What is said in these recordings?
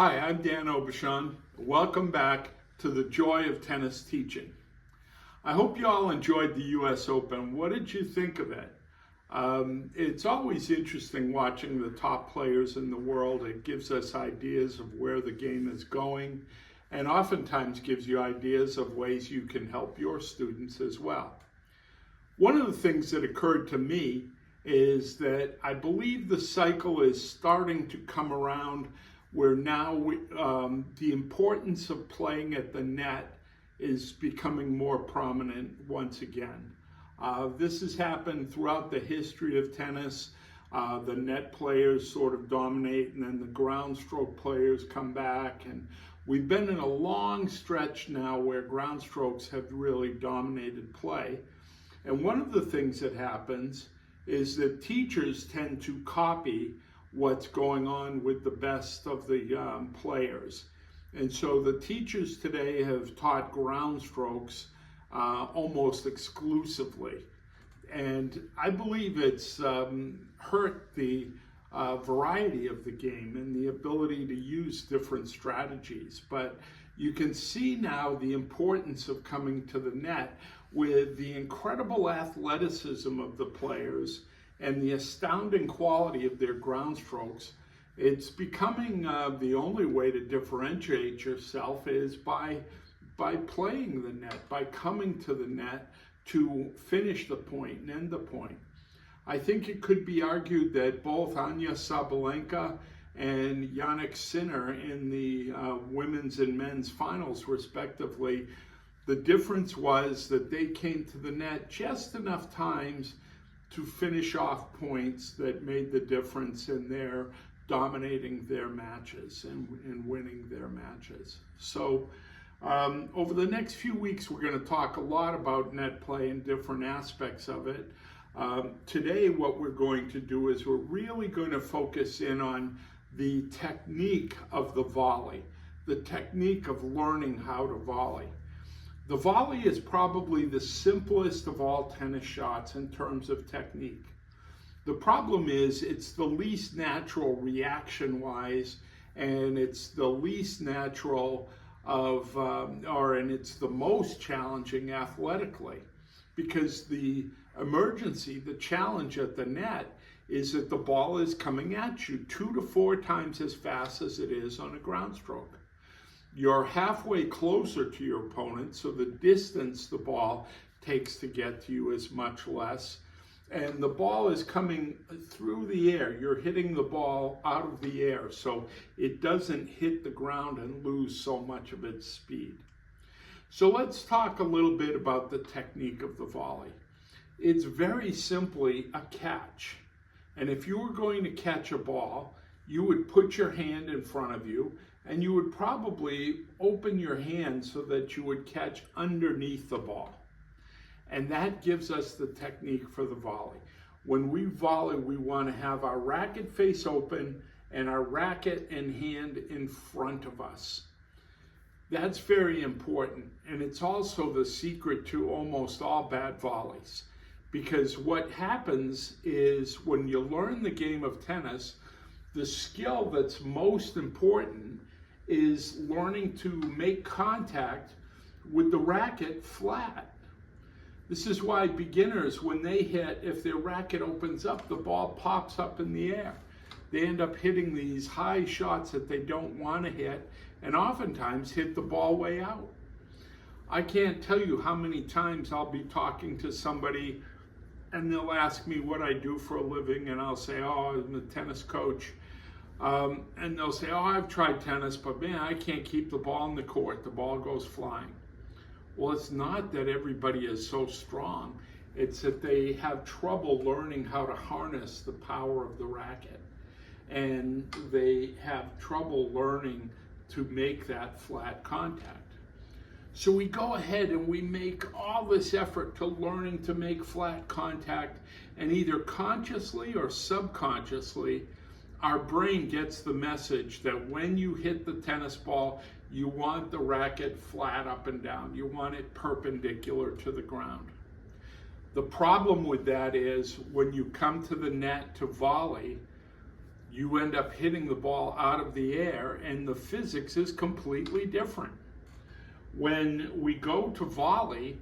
Hi, I'm Dan Obashan. Welcome back to the Joy of Tennis Teaching. I hope you all enjoyed the US Open. What did you think of it? It's always interesting watching the top players in the world. It gives us ideas of where the game is going, and oftentimes gives you ideas of ways you can help your students as well. One of the things that occurred to me is that I believe the cycle is starting to come around where now the importance of playing at the net is becoming more prominent once again. This has happened throughout the history of tennis. The net players sort of dominate, and then the ground stroke players come back, and we've been in a long stretch now where ground strokes have really dominated play. And one of the things that happens is that teachers tend to copy what's going on with the best of the players. And so the teachers today have taught ground strokes almost exclusively. And I believe it's hurt the variety of the game and the ability to use different strategies. But you can see now the importance of coming to the net with the incredible athleticism of the players and the astounding quality of their ground strokes. It's becoming the only way to differentiate yourself is by playing the net, by coming to the net to finish the point and end the point. I think it could be argued that both Anya Sabalenka and Jannik Sinner in the women's and men's finals respectively, the difference was that they came to the net just enough times to finish off points that made the difference in their dominating their matches and winning their matches. So over the next few weeks, we're going to talk a lot about net play and different aspects of it. Today, what we're going to do is we're really going to focus in on the technique of the volley, the technique of learning how to volley. The volley is probably the simplest of all tennis shots in terms of technique. The problem is it's the least natural reaction-wise, and it's the least natural of, and it's the most challenging athletically, because the emergency, the challenge at the net, is that the ball is coming at you 2 to 4 times as fast as it is on a ground stroke. You're halfway closer to your opponent, so the distance the ball takes to get to you is much less. And the ball is coming through the air. You're hitting the ball out of the air, so it doesn't hit the ground and lose so much of its speed. So let's talk a little bit about the technique of the volley. It's very simply a catch. And if you were going to catch a ball, you would put your hand in front of you, and you would probably open your hand so that you would catch underneath the ball. And that gives us the technique for the volley. When we volley, we want to have our racket face open and our racket and hand in front of us. That's very important, and it's also the secret to almost all bad volleys. Because what happens is when you learn the game of tennis, the skill that's most important is learning to make contact with the racket flat. This is why beginners, when they hit, if their racket opens up, the ball pops up in the air. They end up hitting these high shots that they don't want to hit, and oftentimes hit the ball way out. I can't tell you how many times I'll be talking to somebody and they'll ask me what I do for a living, and I'll say, oh, I'm a tennis coach. And they'll say, oh, I've tried tennis, but man, I can't keep the ball in the court. The ball goes flying. Well, it's not that everybody is so strong. It's that they have trouble learning how to harness the power of the racket. And they have trouble learning to make that flat contact. So we go ahead and we make all this effort to learning to make flat contact, and either consciously or subconsciously, our brain gets the message that when you hit the tennis ball, you want the racket flat up and down. You want it perpendicular to the ground. The problem with that is when you come to the net to volley, you end up hitting the ball out of the air, and the physics is completely different. When we go to volley,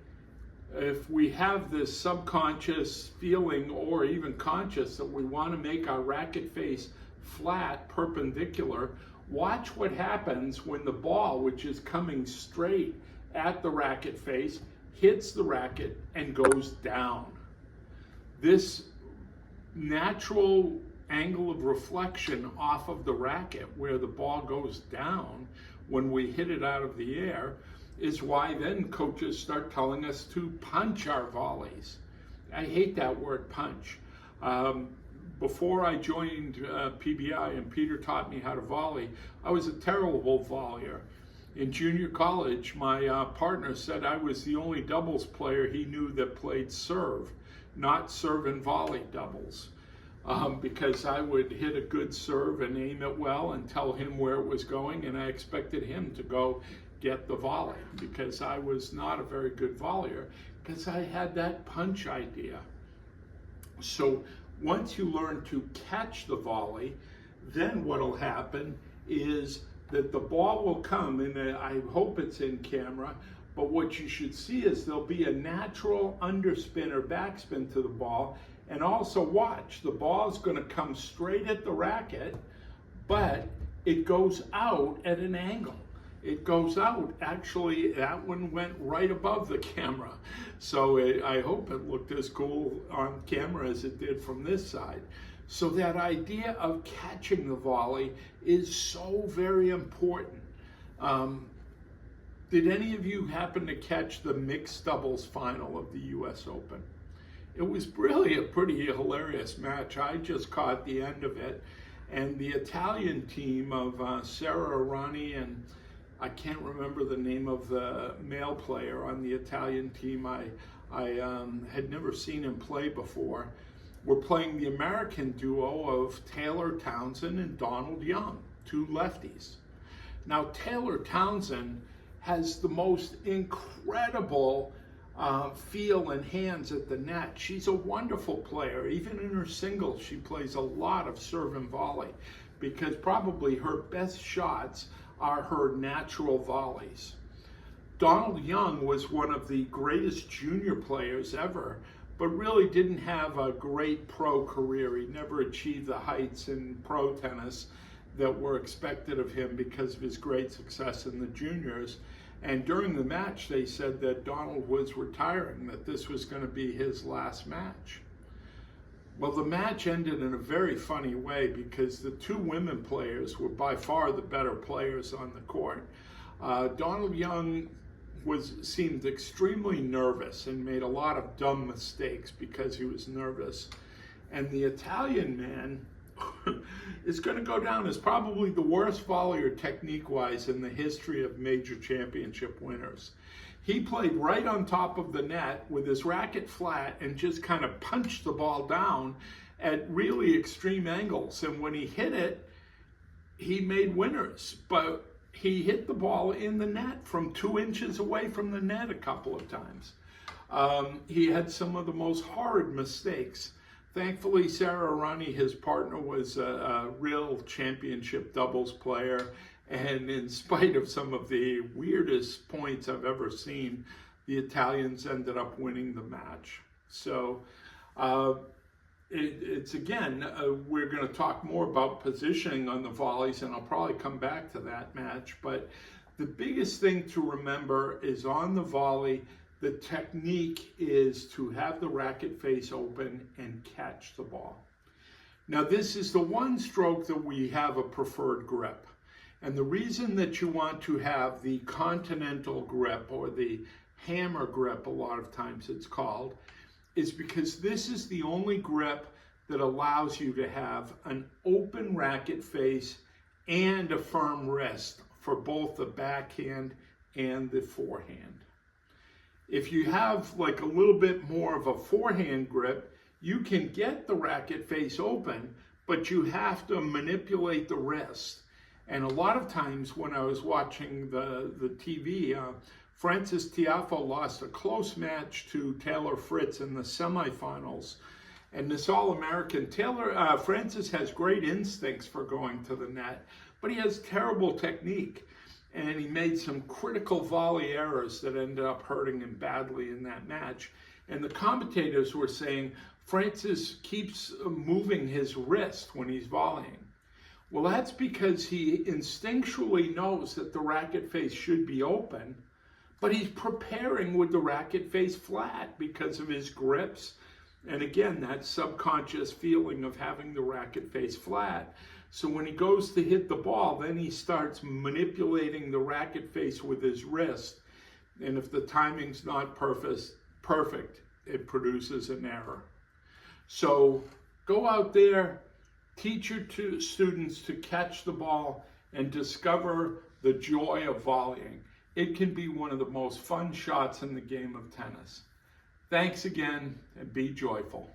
if we have this subconscious feeling or even conscious that we want to make our racket face flat, perpendicular, watch what happens when the ball, which is coming straight at the racket face, hits the racket and goes down. This natural angle of reflection off of the racket where the ball goes down when we hit it out of the air is why then coaches start telling us to punch our volleys. I hate that word, punch. Before I joined PBI and Peter taught me how to volley, I was a terrible volleyer. In junior college, my partner said I was the only doubles player he knew that played serve, not serve and volley doubles. Because I would hit a good serve and aim it well and tell him where it was going, and I expected him to go get the volley because I was not a very good volleyer because I had that punch idea. So once you learn to catch the volley, then what'll happen is that the ball will come, and I hope it's in camera, but what you should see is there'll be a natural underspin or backspin to the ball. And also watch, the ball is going to come straight at the racket, but it goes out at an angle. It goes out, actually, that one went right above the camera. So I hope it looked as cool on camera as it did from this side. So that idea of catching the volley is so very important. Did any of you happen to catch the mixed doubles final of the US Open? It was really a pretty hilarious match. I just caught the end of it. And the Italian team of Sarah Arani and I can't remember the name of the male player on the Italian team. I had never seen him play before. We're playing the American duo of Taylor Townsend and Donald Young, two lefties. Now, Taylor Townsend has the most incredible feel and hands at the net. She's a wonderful player. Even in her singles, she plays a lot of serve and volley because probably her best shots are her natural volleys. Donald Young was one of the greatest junior players ever, but really didn't have a great pro career. He never achieved the heights in pro tennis that were expected of him because of his great success in the juniors. And during the match, they said that Donald was retiring, that this was going to be his last match. Well, the match ended in a very funny way because the two women players were by far the better players on the court. Donald Young seemed extremely nervous and made a lot of dumb mistakes because he was nervous. And the Italian man is going to go down as probably the worst volleyer technique-wise in the history of major championship winners. He played right on top of the net with his racket flat and just kind of punched the ball down at really extreme angles. And when he hit it, he made winners. But he hit the ball in the net from 2 inches away from the net a couple of times. He had some of the most horrid mistakes. Thankfully, Sarah Arani, his partner, was a real championship doubles player. And in spite of some of the weirdest points I've ever seen, the Italians ended up winning the match. So it's again, we're going to talk more about positioning on the volleys, and I'll probably come back to that match. But the biggest thing to remember is on the volley, the technique is to have the racket face open and catch the ball. Now, this is the one stroke that we have a preferred grip. And the reason that you want to have the continental grip, or the hammer grip a lot of times it's called, is because this is the only grip that allows you to have an open racket face and a firm wrist for both the backhand and the forehand. If you have like a little bit more of a forehand grip, you can get the racket face open, but you have to manipulate the wrist. And a lot of times when I was watching the TV, Frances Tiafoe lost a close match to Taylor Fritz in the semifinals. And this All-American, Francis has great instincts for going to the net, but he has terrible technique. And he made some critical volley errors that ended up hurting him badly in that match. And the commentators were saying Francis keeps moving his wrist when he's volleying. Well, that's because he instinctually knows that the racket face should be open, but he's preparing with the racket face flat because of his grips. And again, that subconscious feeling of having the racket face flat. So when he goes to hit the ball, then he starts manipulating the racket face with his wrist. And if the timing's not perfect, it produces an error. So go out there, teach your students to catch the ball and discover the joy of volleying. It can be one of the most fun shots in the game of tennis. Thanks again, and be joyful.